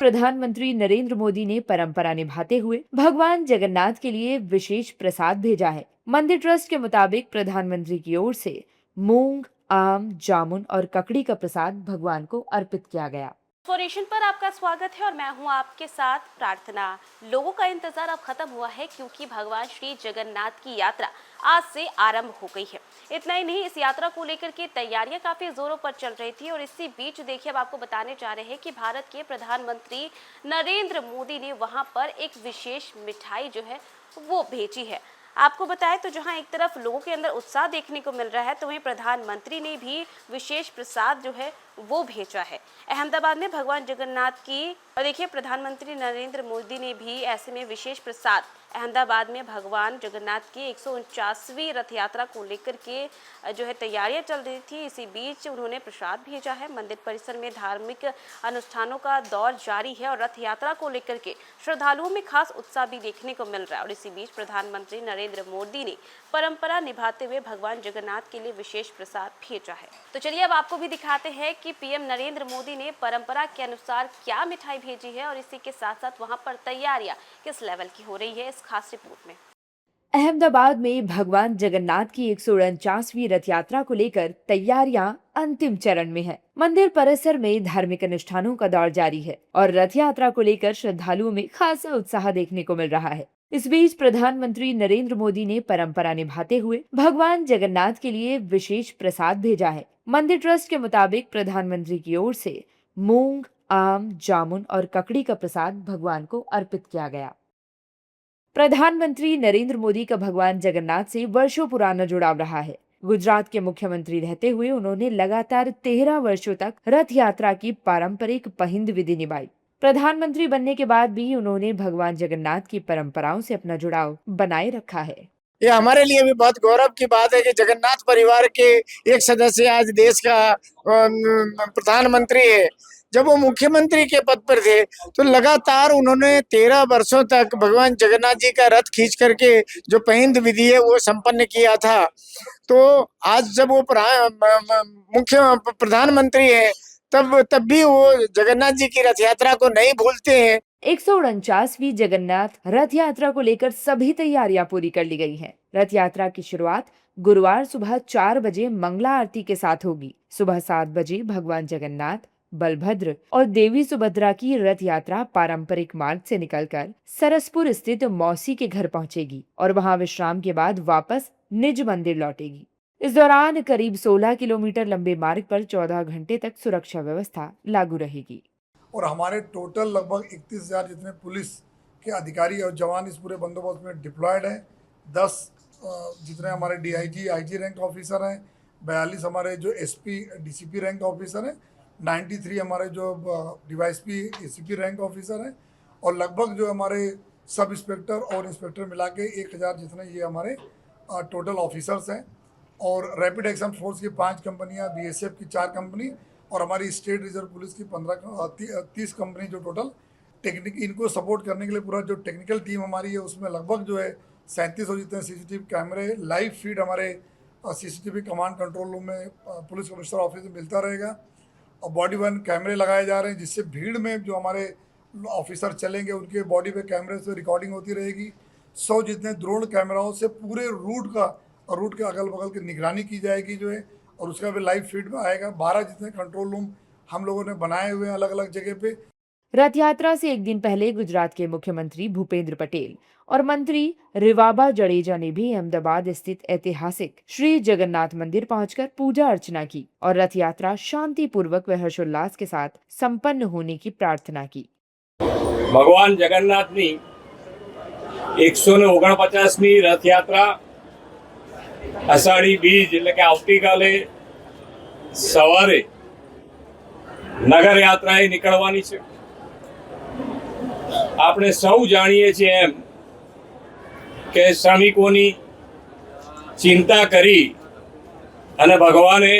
प्रधानमंत्री नरेंद्र मोदी ने परंपरा निभाते हुए भगवान जगन्नाथ के लिए विशेष प्रसाद भेजा है। मंदिर ट्रस्ट के मुताबिक प्रधानमंत्री की ओर से मूंग, आम, जामुन और ककड़ी का प्रसाद भगवान को अर्पित किया गया। इंफॉर्मेशन पर आपका स्वागत है और मैं हूं आपके साथ प्रार्थना। लोगों का इंतजार अब खत्म हुआ है क्योंकि भगवान श्री जगन्नाथ की यात्रा आज से आरंभ हो गई है। इतना ही नहीं, इस यात्रा को लेकर के तैयारियां काफी जोरों पर चल रही थी और इसी बीच देखिए अब आपको बताने जा रहे हैं कि भारत के प्रधानमंत्री नरेंद्र मोदी ने वहां पर एक विशेष मिठाई जो है वो भेजी है। आपको बताएं तो जहां एक तरफ लोगों के अंदर उत्साह देखने को मिल रहा है तो वहीं प्रधानमंत्री ने भी विशेष प्रसाद जो है वो भेजा है अहमदाबाद में भगवान जगन्नाथ की। और देखिए प्रधानमंत्री नरेंद्र मोदी ने भी ऐसे में विशेष प्रसाद अहमदाबाद में भगवान जगन्नाथ की 149वीं रथ यात्रा को लेकर के जो है तैयारियां चल रही थी, इसी बीच उन्होंने प्रसाद भेजा है। मंदिर परिसर में धार्मिक अनुष्ठानों का दौर जारी है और रथ यात्रा को लेकर के श्रद्धालुओं में खास उत्साह भी देखने को मिल रहा है। और इसी बीच प्रधानमंत्री नरेंद्र मोदी ने परंपरा निभाते हुए भगवान जगन्नाथ के लिए विशेष प्रसाद भेजा है। तो चलिए अब आपको भी दिखाते हैं कि पीएम नरेंद्र मोदी ने परंपरा के अनुसार क्या मिठाई भेजी है और इसी के साथ साथ वहां पर तैयारियां किस लेवल की हो रही है, इस खास रिपोर्ट में। अहमदाबाद में भगवान जगन्नाथ की 149वीं रथ यात्रा को लेकर तैयारियां अंतिम चरण में है। मंदिर परिसर में धार्मिक अनुष्ठानों का दौर जारी है और रथ यात्रा को लेकर श्रद्धालुओं में खासा उत्साह देखने को मिल रहा है। इस बीच प्रधानमंत्री नरेंद्र मोदी ने परंपरा निभाते हुए भगवान जगन्नाथ के लिए विशेष प्रसाद भेजा है। मंदिर ट्रस्ट के मुताबिक प्रधानमंत्री की ओर से मूंग, आम, जामुन और ककड़ी का प्रसाद भगवान को अर्पित किया गया। प्रधानमंत्री नरेंद्र मोदी का भगवान जगन्नाथ से वर्षों पुराना जुड़ाव रहा है। गुजरात के मुख्यमंत्री रहते हुए उन्होंने लगातार 13 वर्षों तक रथ यात्रा की पारंपरिक पहिंद विधि निभाई। प्रधानमंत्री बनने के बाद भी उन्होंने भगवान जगन्नाथ की परंपराओं से अपना जुड़ाव बनाए रखा है। ये हमारे लिए भी बहुत गौरव की बात है कि जगन्नाथ परिवार के एक सदस्य आज देश का प्रधानमंत्री है। जब वो मुख्यमंत्री के पद पर थे तो लगातार उन्होंने 13 वर्षों तक भगवान जगन्नाथ जी का रथ खींच करके जो पहिंद विधि है वो संपन्न किया था। तो आज जब वो मुख्य प्रधानमंत्री है तब भी वो जगन्नाथ जी की रथ यात्रा को नहीं भूलते हैं। 149वीं जगन्नाथ रथ यात्रा को लेकर सभी तैयारियां पूरी कर ली गई हैं। रथ यात्रा की शुरुआत गुरुवार सुबह 4 बजे मंगला आरती के साथ होगी। सुबह 7 बजे भगवान जगन्नाथ, बलभद्र और देवी सुभद्रा की रथ यात्रा पारंपरिक मार्ग से निकलकर सरसपुर स्थित मौसी के घर पहुंचेगी और वहां विश्राम के बाद वापस निज मंदिर लौटेगी। इस दौरान करीब 16 किलोमीटर लंबे मार्ग पर 14 घंटे तक सुरक्षा व्यवस्था लागू रहेगी। और हमारे टोटल लगभग 31,000 जितने पुलिस के अधिकारी और जवान इस पूरे बंदोबस्त में डिप्लॉयड हैं। 10 जितने हमारे DIG, IG रैंक ऑफिसर हैं, 42 हमारे जो SP, DCP रैंक ऑफिसर हैं, 93 हमारे जो DYSP, ACP रैंक ऑफिसर हैं और लगभग जो हमारे सब इंस्पेक्टर और इंस्पेक्टर मिला के 1,000 जितने ये हमारे टोटल ऑफिसर्स हैं। और रैपिड एक्शन फोर्स की 5 कंपनियाँ, BSF की 4 कंपनी और हमारी स्टेट रिजर्व पुलिस की 30 कंपनी जो टोटल इनको सपोर्ट करने के लिए पूरा जो टेक्निकल टीम हमारी है उसमें लगभग जो है 3700 जितने CCTV कैमरे लाइव फीड हमारे CCTV कमांड कंट्रोल रूम में पुलिस कमिश्नर ऑफिस में मिलता रहेगा और बॉडी वन कैमरे लगाए जा रहे हैं जिससे भीड़ में जो हमारे ऑफिसर चलेंगे उनके बॉडी पे कैमरे से रिकॉर्डिंग होती रहेगी। 100 जितने ड्रोन कैमराओं से पूरे रूट के अगल बगल की निगरानी की जाएगी जो है और उसका भी लाइव फीड में आएगा। 12 जितने कंट्रोल रूम हम लोगों ने बनाए हुए हैं अलग अलग जगह पे। रथ यात्रा से एक दिन पहले गुजरात के मुख्यमंत्री भूपेंद्र पटेल और मंत्री रिवाबा जडेजा ने भी अहमदाबाद स्थित ऐतिहासिक श्री जगन्नाथ मंदिर पहुंचकर पूजा अर्चना की और रथ यात्रा शांतिपूर्वक व हर्षोल्लास के साथ संपन्न होने की प्रार्थना की। भगवान जगन्नाथनी 149મી रथ यात्रा अषाढ़ी बीज એટલે કે આવતીકાલે સવારે નગર યાત્રાએ નીકળવાની છે। આપણે સૌ જાણીએ છીએ એમ કે શ્રમિકોની ચિંતા કરી અને ભગવાને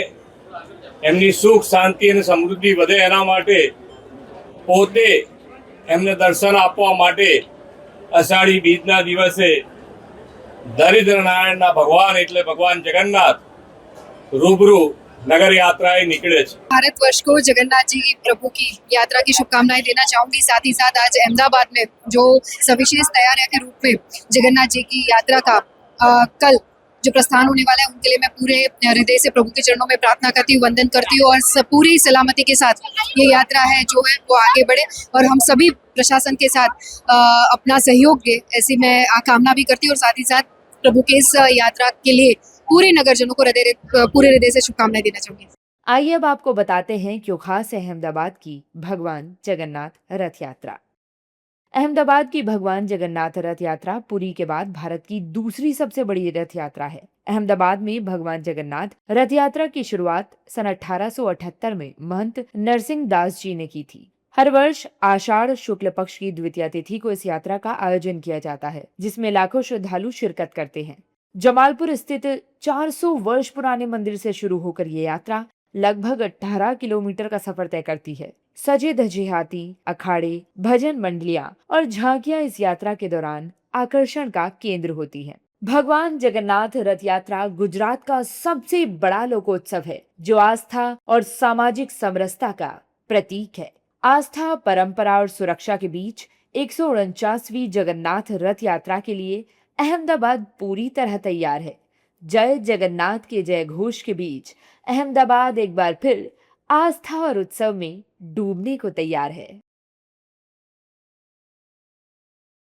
એમની સુખ શાંતિ અને સમૃદ્ધિ વધે એના માટે પોતે એમને દર્શન આપવા માટે અષાઢી બીજના દિવસે દરિદ્ર નારાયણના ભગવાન એટલે ભગવાન જગન્નાથ રૂબરૂ નગર યાત્રાએ નીકળે છે. भारतवर्ष को जगन्नाथ जी प्रभु की यात्रा की शुभकामनाएं देना चाहूंगी। साथ ही साथ आज अहमदाबाद में जो सविशेष तैयारियां के रूप में जगन्नाथ जी की यात्रा का कल जो प्रस्थान होने वाला है, उनके लिए मैं पूरे हृदय से प्रभु के चरणों में प्रार्थना करती हूँ, वंदन करती हूँ और पूरी सलामती के साथ ये यात्रा है जो है वो आगे बढ़े और हम सभी प्रशासन के साथ अपना सहयोग दे, ऐसी मैं कामना भी करती हूँ। और साथ ही साथ प्रभु के इस यात्रा के लिए पूरे नगरजनों को पूरे हृदय से शुभकामनाएं देना चाहूंगी। आइए अब आपको बताते हैं क्यों खास है अहमदाबाद की भगवान जगन्नाथ रथ यात्रा। अहमदाबाद की भगवान जगन्नाथ रथ यात्रा पुरी के बाद भारत की दूसरी सबसे बड़ी रथ यात्रा है। अहमदाबाद में भगवान जगन्नाथ रथ यात्रा की शुरुआत सन 1878 में महंत नरसिंह दास जी ने की थी। हर वर्ष आषाढ़ शुक्ल पक्ष की द्वितीय तिथि को इस यात्रा का आयोजन किया जाता है, जिसमें लाखों श्रद्धालु शिरकत करते हैं। जमालपुर स्थित 400 वर्ष पुराने मंदिर से शुरू होकर ये यात्रा लगभग 18 किलोमीटर का सफर तय करती है। सजे धजे हाथी, अखाड़े, भजन मंडलियां और झांकियां इस यात्रा के दौरान आकर्षण का केंद्र होती हैं। भगवान जगन्नाथ रथ यात्रा गुजरात का सबसे बड़ा लोकोत्सव है, जो आस्था और सामाजिक समरसता का प्रतीक है। आस्था, परंपरा और सुरक्षा के बीच 149वीं जगन्नाथ रथ यात्रा के लिए अहमदाबाद पूरी तरह तैयार है। जय जगन्नाथ के जय घोष के बीच अहमदाबाद एक बार फिर आस्था और उत्सव में डूबने को तैयार है।